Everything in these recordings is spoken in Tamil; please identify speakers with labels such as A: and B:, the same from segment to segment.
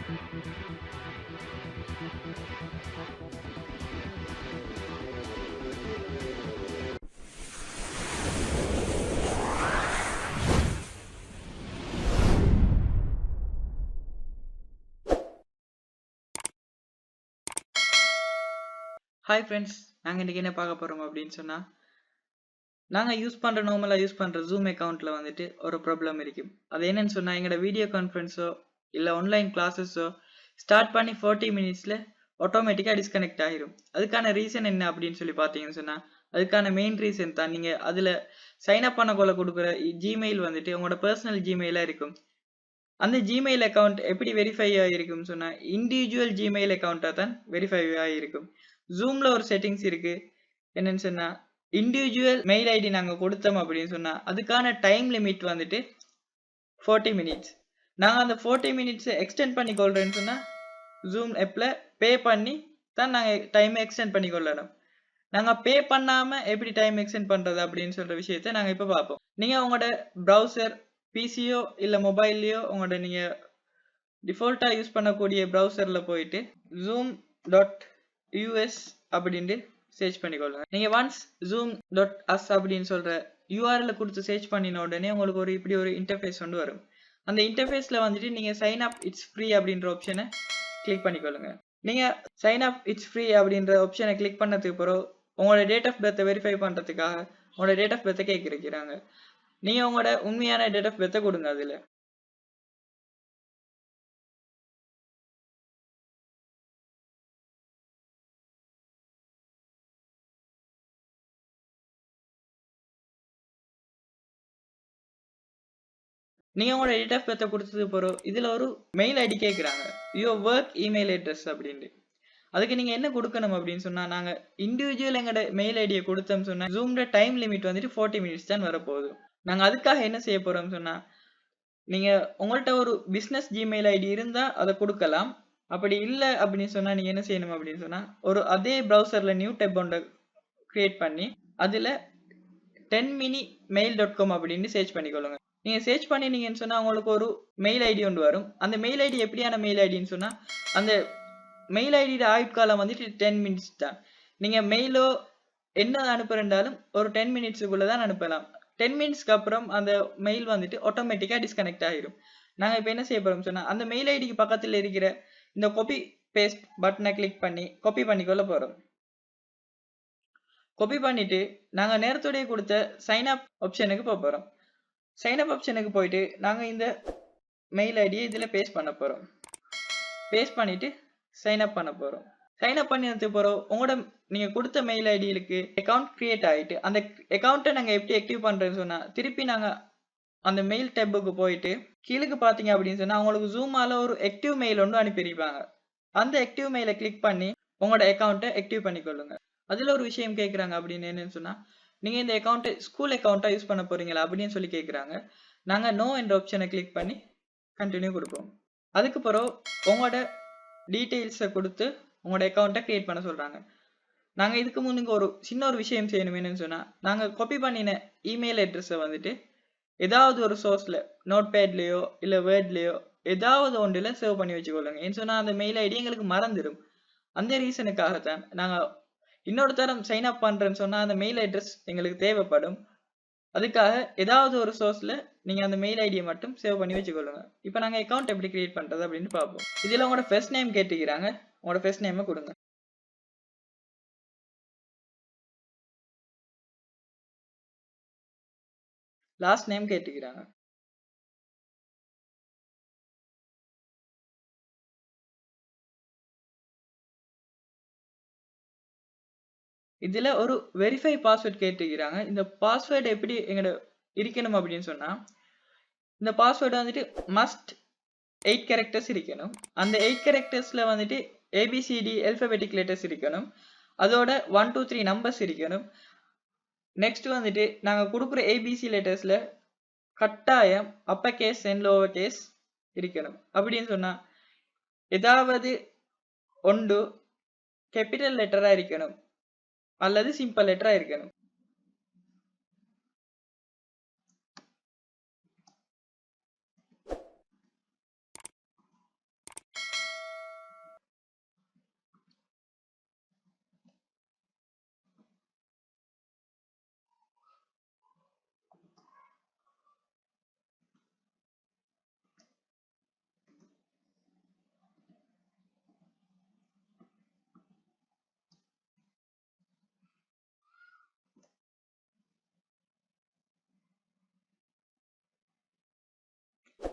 A: ஹாய் ஃப்ரெண்ட்ஸ், நாங்கள் இன்றைக்கி என்ன பார்க்க போகிறோம் அப்படின்னு சொன்னால், நாங்கள் நார்மலாக யூஸ் பண்ணுற ஜூம் அக்கௌண்ட்டில் வந்துட்டு ஒரு ப்ராப்ளம் இருக்குது. அது என்னன்னு சொன்னால், எங்களோட வீடியோ கான்ஃபரன்ஸோ இல்லை ஆன்லைன் கிளாஸஸோ ஸ்டார்ட் பண்ணி 40 மினிட்ஸில் ஆட்டோமேட்டிக்காக டிஸ்கனெக்ட் ஆகிரும். அதுக்கான ரீசன் என்ன அப்படின்னு சொல்லி பார்த்தீங்கன்னு சொன்னால், அதுக்கான மெயின் ரீசன் தான் நீங்கள் அதில் சைன்அப் பண்ண கொடுக்குற ஜிமெயில் வந்துட்டு உங்களோட பர்சனல் ஜிமெயிலாக இருக்கும். அந்த ஜிமெயில் அக்கௌண்ட் எப்படி வெரிஃபை ஆகிருக்கும்னு சொன்னால், இண்டிவிஜுவல் ஜிமெயில் அக்கௌண்ட்டாக தான் வெரிஃபை ஆகிருக்கும். ஜூம்ல ஒரு செட்டிங்ஸ் இருக்கு. என்னன்னு சொன்னா, இண்டிவிஜுவல் மெயில் ஐடி நாங்க கொடுத்தோம் அப்படின்னு சொன்னா அதுக்கான டைம் லிமிட் வந்துட்டு 40 மினிட்ஸ். நாங்க அந்த 40 மினிட்ஸ் எக்ஸ்டெண்ட் பண்ணி கொள்றேன்னு சொன்னா ஜூம் ஆப்ல பே பண்ணி தான் நாங்க டைம் எக்ஸ்டெண்ட் பண்ணி கொள்ளணும். நாங்க பே பண்ணாம எப்படி டைம் எக்ஸ்டெண்ட் பண்றது அப்படின்னு சொல்ற விஷயத்தை நாங்க இப்ப பார்ப்போம். நீங்க உங்களோட ப்ரௌசர் பிசியோ இல்ல மொபைல்லையோ உங்களோட நீங்க டிஃபால்ட்டா யூஸ் பண்ணக்கூடிய ப்ரௌசர்ல போயிட்டு zoom.us அப்படின்ட்டு சர்ச் பண்ணிக்கொள்ளுங்க. நீங்க ஒன்ஸ் zoom.us அப்படின்னு சொல்ற URL கொடுத்து சர்ச் பண்ணின உடனே உங்களுக்கு ஒரு இப்படி ஒரு இன்டர்ஃபேஸ் வந்து வரும். அந்த இன்டர்ஃபேஸ்ல வந்துட்டு நீங்க சைன் அப் இட்ஸ் ஃப்ரீ அப்படின்ற ஆப்ஷனை கிளிக் பண்ணிக்கொள்ளுங்க. நீங்க சைன் அப் இட்ஸ் ஃப்ரீ அப்படின்ற ஆப்ஷனை கிளிக் பண்ணதுக்கு பிறகு உங்களோட டேட் ஆஃப் பர்த்தை வெரிஃபை பண்றதுக்காக உங்களோட டேட் ஆஃப் பர்த்தை கேட்கிறாங்க. நீங்க உங்களோட உண்மையான டேட் ஆஃப் பர்த்தை கொடுங்க. அதுல நீங்க உங்களோட டேட் ஆஃப் பர்த்தை கொடுத்தது போறோம். இதுல ஒரு மெயில் ஐடி கேட்குறாங்க, யுவர் ஒர்க் இமெயில் அட்ரஸ் அப்படின்ட்டு. அதுக்கு நீங்க என்ன கொடுக்கணும் அப்படின்னு சொன்னா, நாங்க இண்டிவிஜுவல் எங்களோட மெயில் ஐடியை கொடுத்தோம்னு சொன்னா ஜூம்ல டைம் லிமிட் வந்துட்டு 40 மினிட்ஸ் தான் வரப்போகுது. நாங்க அதுக்காக என்ன செய்ய போறோம்னு சொன்னா, நீங்க உங்கள்கிட்ட ஒரு பிசினஸ் ஜிமெயில் ஐடி இருந்தா அதை கொடுக்கலாம். அப்படி இல்லை அப்படின்னு சொன்னா நீங்க என்ன செய்யணும் அப்படின்னு சொன்னா, ஒரு அதே ப்ரௌசர்ல நியூ டேப் ஒன்றை கிரியேட் பண்ணி அதுல 10minimail.com அப்படின்னு சர்ச் பண்ணிக்கொள்ளுங்க. நீங்க சர்ச் பண்ணினீங்கன்னு சொன்னா உங்களுக்கு ஒரு மெயில் ஐடி ஒன்று வரும். அந்த மெயில் ஐடி எப்படியான மெயில் ஐடின்னு சொன்னா, அந்த மெயில் ஐடியோட ஆயுட்காலம் வந்துட்டு 10 மினிட்ஸ் தான். நீங்க மெயிலோ என்ன அனுப்புறேன்றாலும் ஒரு 10 மினிட்ஸுக்குள்ள தான் அனுப்பலாம். 10 மினிட்ஸ்க்கு அப்புறம் அந்த மெயில் வந்துட்டு ஆட்டோமேட்டிக்கா டிஸ்கனெக்ட் ஆகிரும். நாங்க இப்ப என்ன செய்ய போறோம் சொன்னா, அந்த மெயில் ஐடிக்கு பக்கத்துல இருக்கிற இந்த காப்பி பேஸ்ட் பட்டனை கிளிக் பண்ணி காப்பி பண்ணிக்கொள்ள போறோம். காப்பி பண்ணிட்டு நாங்க நேரத்தோடய கொடுத்த சைன் அப் ஆப்ஷனுக்கு போக போறோம். சைன் அப் ஆப்ஷனுக்கு போயிட்டு நாங்க இந்த மெயில் ஐடியை இதுல பேஸ்ட் பண்ண போறோம். பேஸ்ட் பண்ணிட்டு சைன் அப் பண்ண போறோம். சைன் அப் பண்ணி போறோம். உங்களோட நீங்க கொடுத்த மெயில் ஐடியிலுக்கு அக்கௌண்ட் கிரியேட் ஆயிட்டு அந்த அக்கௌண்ட்டை நாங்க எப்படி ஆக்டிவ் பண்றேன்னு சொன்னா, திருப்பி நாங்க அந்த மெயில் டேப்புக்கு போயிட்டு கீழுக்கு பாத்தீங்க அப்படின்னு சொன்னா உங்களுக்கு ஜூமால ஒரு ஆக்டிவ் மெயில் ஒன்று அனுப்பியிருப்பாங்க. அந்த ஆக்டிவ் மெயிலை கிளிக் பண்ணி உங்களோட அக்கௌண்ட்டை ஆக்டிவ் பண்ணிக்கொள்ளுங்க. அதுல ஒரு விஷயம் கேட்குறாங்க அப்படின்னு என்னன்னு சொன்னா, நீங்க இந்த அக்கௌண்ட்டை ஸ்கூல் அக்கௌண்ட்டா யூஸ் பண்ண போறீங்களா அப்படின்னு சொல்லி கேட்குறாங்க. நாங்க நோ என்ற ஆப்ஷனை கிளிக் பண்ணி கண்டினியூ கொடுப்போம். அதுக்கு பிறகு உங்களோட டீட்டெயில்ஸை கொடுத்து உங்களோட அக்கௌண்ட்டை கிரியேட் பண்ண சொல்றாங்க. நாங்க இதுக்கு முன்னுக்கு ஒரு சின்ன ஒரு விஷயம் செய்யணும். என்னன்னு சொன்னா, நாங்க காப்பி பண்ணின இமெயில் அட்ரஸை வந்துட்டு ஏதாவது ஒரு சோர்ஸ்ல நோட் பேட்லயோ இல்ல வேர்ட்லயோ ஏதாவது ஒன்றுல சேவ் பண்ணி வச்சுக்கொள்ளுங்க. ஏன்னு சொன்னா அந்த மெயில் ஐடி எங்களுக்கு மறந்துடும். அந்த ரீசனுக்காகத்தான் நாங்க இன்னொரு தரம் சைன் அப் பண்றேன்னு சொன்னா அந்த மெயில் அட்ரஸ் எங்களுக்கு தேவைப்படும். அதுக்காக ஏதாவது ஒரு சோர்ஸ்ல நீங்க அந்த மெயில் ஐடியை மட்டும் சேவ் பண்ணி வச்சுக்கொள்ளுங்க. இப்போ நாங்க அக்கௌண்ட் எப்படி கிரியேட் பண்றது அப்படின்னு பார்ப்போம். இதுல உங்களோட ஃபர்ஸ்ட் நேம் கேட்டுக்கிறாங்க. உங்களோட ஃபர்ஸ்ட் நேமை கொடுங்க. லாஸ்ட் நேம் கேட்டுக்கிறாங்க. இதுல ஒரு வெரிஃபை பாஸ்வேர்ட் கேட்டுக்கிறாங்க. இந்த பாஸ்வேர்டு எப்படி எங்கட இருக்கணும் அப்படின்னு சொன்னா, இந்த பாஸ்வேர்டு வந்துட்டு மஸ்ட் 8 கேரக்டர்ஸ் இருக்கணும். அந்த 8 கேரக்டர்ஸ்ல வந்துட்டு ABCD அல்பபெட்டிக் லெட்டர்ஸ் இருக்கணும். அதோட 1 2 3 நம்பர்ஸ் இருக்கணும். நெக்ஸ்ட் வந்துட்டு நாங்க கொடுக்குற ABC லெட்டர்ஸ்ல கட்டாயம் upper case and lower case இருக்கணும். அப்படின்னு சொன்னா ஏதாவது ஒன்று கேபிட்டல் லெட்டரா இருக்கணும் அல்லது சிம்பிள் லெட்டரா இருக்கணும்.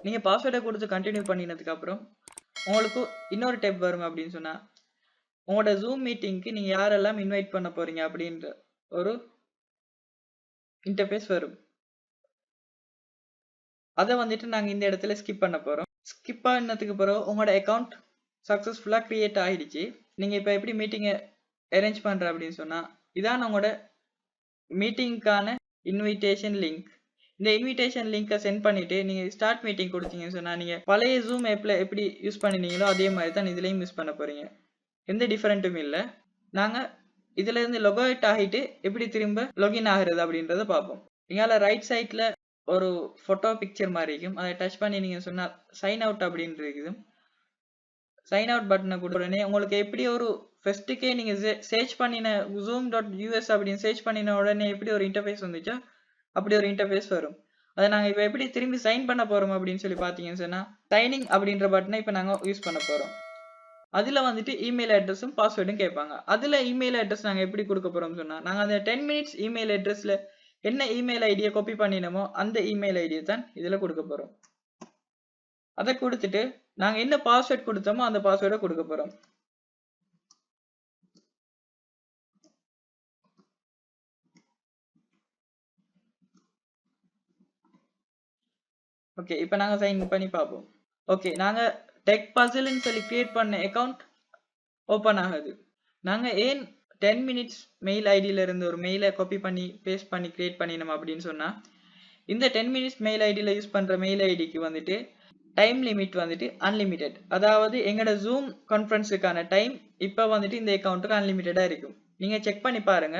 A: நீங்க பாஸ்வேர்டை கொடுத்து கண்டினியூ பண்ணினதுக்கு அப்புறம் உங்களுக்கு இன்னொரு டேப் வரும் அப்படின்னு சொன்னா உங்களோட ஜூம் மீட்டிங்க்கு நீங்க யாரெல்லாம் இன்வைட் பண்ண போறீங்க அப்படின்ற ஒரு இன்டர்ஃபேஸ் வரும். அதை வந்துட்டு நாங்க இந்த இடத்துல ஸ்கிப் பண்ண போறோம். ஸ்கிப் பண்ணதுக்கு பிறகு உங்களோட அக்கௌண்ட் சக்சஸ்ஃபுல்லா கிரியேட் ஆயிடுச்சு. நீங்க இப்ப எப்படி மீட்டிங்கை அரேஞ்ச் பண்ற அப்படின்னு சொன்னா இதான் உங்களோட மீட்டிங்கான இன்விடேஷன் லிங்க். இந்த இன்விடேஷன் லிங்கை சென்ட் பண்ணிட்டு நீங்க ஸ்டார்ட் மீட்டிங் கொடுத்தீங்கன்னு சொன்னா நீங்க பழைய ஜூம் ஆப்ல எப்படி யூஸ் பண்ணினீங்களோ அதே மாதிரி தான் இதுலயும் யூஸ் பண்ண போறீங்க. எந்த டிஃபரெண்ட்டும் இல்லை. நாங்க இதுல இருந்து லொக் அவுட் ஆகிட்டு எப்படி திரும்ப லொகின் ஆகுறது அப்படின்றத பார்ப்போம். இங்கால ரைட் சைட்ல ஒரு போட்டோ பிக்சர் மாதிரி இருக்கும். அதை டச் பண்ணி நீங்க சொன்னா சைன் அவுட் அப்படின்னு இருக்குது. சைன் அவுட் பட்டனை கொடுத்த உடனே உங்களுக்கு எப்படி ஒரு ஃபர்ஸ்ட்டுக்கே நீங்க சர்ச் பண்ணின zoom.us அப்படின்னு சர்ச் பண்ணின உடனே எப்படி ஒரு இன்டர்ஃபேஸ் வந்துச்சோ அப்படி ஒரு இன்டர்ஃபேஸ் வரும். அதை நாங்க இப்ப எப்படி திரும்பி சைன் பண்ண போறோம் அப்படின்னு சொல்லி பாத்தீங்கன்னு சொன்னா சைனிங் அப்படின்ற பட்டனை இப்ப நாங்க யூஸ் பண்ண போறோம். அதுல வந்துட்டு இமெயில் அட்ரஸும் பாஸ்வேர்டும் கேட்பாங்க. அதுல இமெயில் அட்ரஸ் நாங்க எப்படி கொடுக்க போறோம்னு சொன்னா நாங்க அந்த 10 மினிட்ஸ் இமெயில் அட்ரஸ்ல என்ன இமெயில் ஐடியை காப்பி பண்ணினோமோ அந்த இமெயில் ஐடியை தான் இதுல கொடுக்க போறோம். அதை கொடுத்துட்டு நாங்க என்ன பாஸ்வேர்ட் கொடுத்தோமோ அந்த பாஸ்வேர்டை கொடுக்க போறோம். ஓகே, இப்போ நாங்க சைன் பண்ணி பார்ப்போம். ஓகே, நாங்க டெக் பசில்னு சொல்லி கிரியேட் பண்ண அக்கவுண்ட் ஓபன் ஆகுது. நாங்க ஏன் 10 மினிட்ஸ் மெயில் ஐடியில இருந்து ஒரு மெயிலை காப்பி பண்ணி பேஸ்ட் பண்ணி கிரியேட் பண்ணினோம் அப்படின்னு சொன்னா இந்த 10 மினிட்ஸ் மெயில் ஐடியில யூஸ் பண்ற மெயில் ஐடிக்கு வந்துட்டு டைம் லிமிட் வந்துட்டு அன்லிமிட்டெட். அதாவது எங்களோட ஜூம் கான்ஃபரன்ஸுக்கான டைம் இப்போ வந்துட்டு இந்த அக்கௌண்ட்டுக்கு அன்லிமிட்டடா இருக்கும். நீங்க செக் பண்ணி பாருங்க.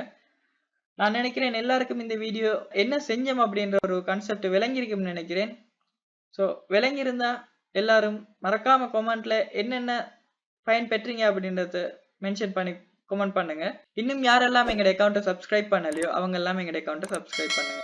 A: நான் நினைக்கிறேன் எல்லாருக்கும் இந்த வீடியோ என்ன செஞ்சோம் அப்படின்ற ஒரு கான்செப்ட் விளங்கியிருக்கும்னு நினைக்கிறேன். ஸோ விளங்கியிருந்தா எல்லாரும் மறக்காம கமெண்ட்ல என்னென்ன பயன் பெற்றீங்க அப்படின்றத மென்ஷன் பண்ணி கமெண்ட் பண்ணுங்க. இன்னும் யாரெல்லாம் எங்களோட அக்கௌண்ட்டை சப்ஸ்கிரைப் பண்ணலையோ அவங்க எல்லாம் எங்களோட அக்கௌண்ட்டை சப்ஸ்கிரைப் பண்ணுங்க.